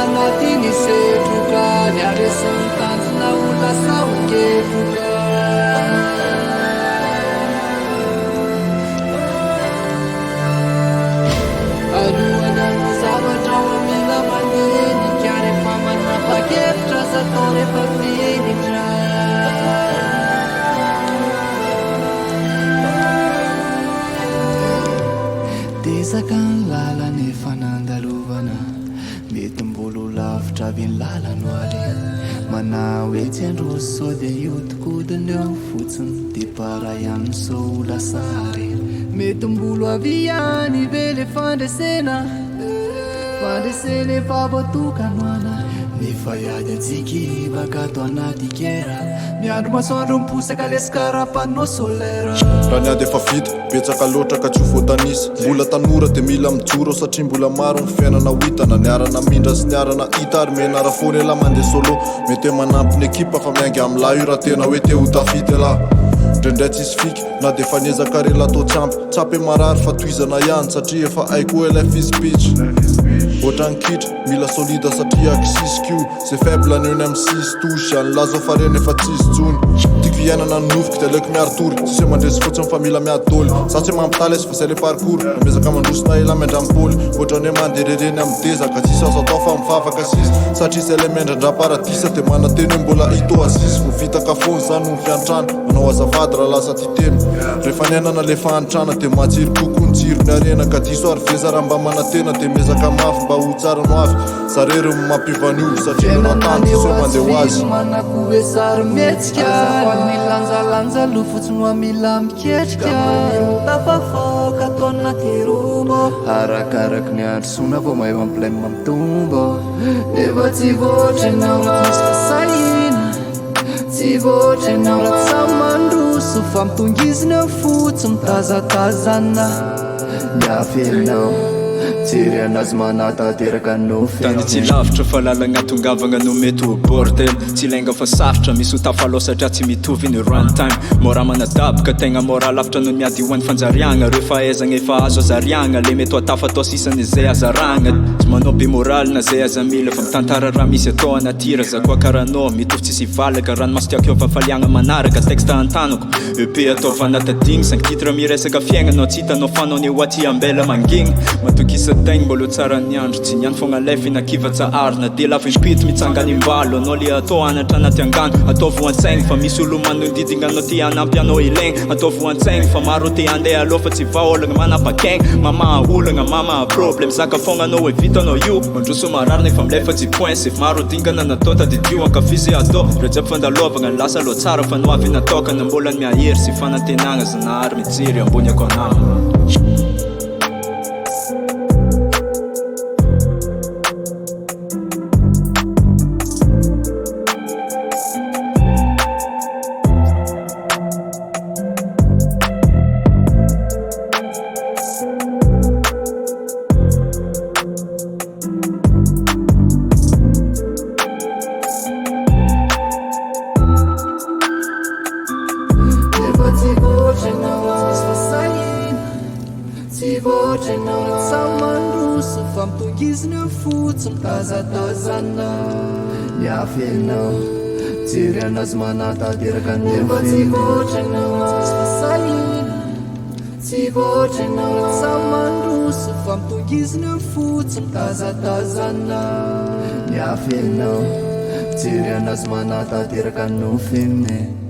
anatiny setroka niaresan'ny tanjona olasa oketroka alohany amin'ny zavatra ao amina mandinika rehefa manapa-kevitra zatao rehefa finitra desaka ny lalana efa nandalovana mety mbolo lavitra avy ny lalano ale manao hoe tsy androso sao dia iodikodiny eo fotsiny dia para ihany sao lasary mety mbolo avy ihany vele fandresena efa voatokanoana nefa iady antsika bakato anaty kera miandro masoandro miposaka lesakarapanao solera raha niady efa vita betsaka loatra ka tsy ho voatanisa mbola tanora dia mila mijoro satria mbola maro ny fiainana hoitana niarana mindra sy niarana hita ary menara foana ela mandeha solo mety hoe manampy ny ekipa fa miaingy amin'lahy io raha tena hoe te ho tafity elahy ndraindray tsisy fika na dia efa niezaka rela atao tsapy marary fa toizana ihany satria efa aiko ela fis pitch ohatra nkitra mila solida satria akisisiko zay faible ny eo ny amin'ny sisy tosy any lazo fareny efa tsisy jony tiako fiainana ny nofoka dia aleoko miarotory tsisy hoe mandresy fotsiny fa mila miadoly satsy hoe mampitaly azy fa zay le parcours namezaka mandrosina ela miandrampoly ohatra ny hoe manderereny amin'ny dezaka tsisy azo atao fa mivavaka sisy satria zay le miandrandra-paradisa dia manateny hoe mbola hito asisy vo vitaka foany zany no fiantrana manao azavady raha lasa titemy rehefa niainana le fahantrana dia matsiro kokoa ny jiro ny arena ka diso ary veza raha mba manatena dia mezaka mafy mba ho tsara no avy zarery mampivanio satria natany sy hoe mandeha ho azy manako hoe sary mihetsika milanjalanja lo fotsiny hoa mila miketrika tafafoka atao anaty romo arakaraky ny androsona vao mahay mampilaimy mampitombo efa tsy voatra ianao ratsy fasahina tsy voatra ianao ratsy samy mandroso fa mitongizina eo fotsy mitazatazana miafelinao jery anazy manatateraka tany tsy lavitra fa lalagna tongavagna no mety ho bordel tsy ilainga fa sarotra misy ho tafalao satria tsy mitovy ny runtime mora manadabaka tegna mora lavitra no miady hoan'ny fanjariagna reo fahaizagna efa azo azariagna le mety ho atafa atao sisany zay azaragna tsy manao be moraly na zay aza mila fa mitantara raha misy atao anatira za koa karanao mitovy tsisy valaka ranomaso tiako eo fafaliagna manaraka texte antanako ep ataovana tadigny 5 titre miresaka fiaignanao tsy hitanao fanao ny oaty ambela mangigny matokisa tegny mbolo tsara ny andro tsy niany fogna lefy nakivatsa arina dia lava impito mitsangany mbalo anao le atao anatra anaty angano atao voan-tsaigny fa misy olo manodidina anao ty anampy anao ilaigny atao voan-tsaigny fa maro te andeha aloha fa tsy vaolagna manapa-kaigny mama olagna mama problème zaka fogna anao hoe vitanao io mandroso mararina efa milefa tsy pointsy maro dingana natao tadidio ankafizy atao rajeby fandalovagna ny lasa aloha tsara fa no avy natokana mbola ny miahery sy fanantenagna zanahary mijery ambony ako anamina tsy voatra ianao ratsy samy mandroso fa mitongizina eo fotsy mitazatazana miafelinao jery anazy manatateraka nefa tsy voatra ianao ratsy fasahina tsy voatra ianao ratsy samy mandroso fa mitongizina eo fotsy mitazatazana miafelinao jery anazy manatateraka nofeny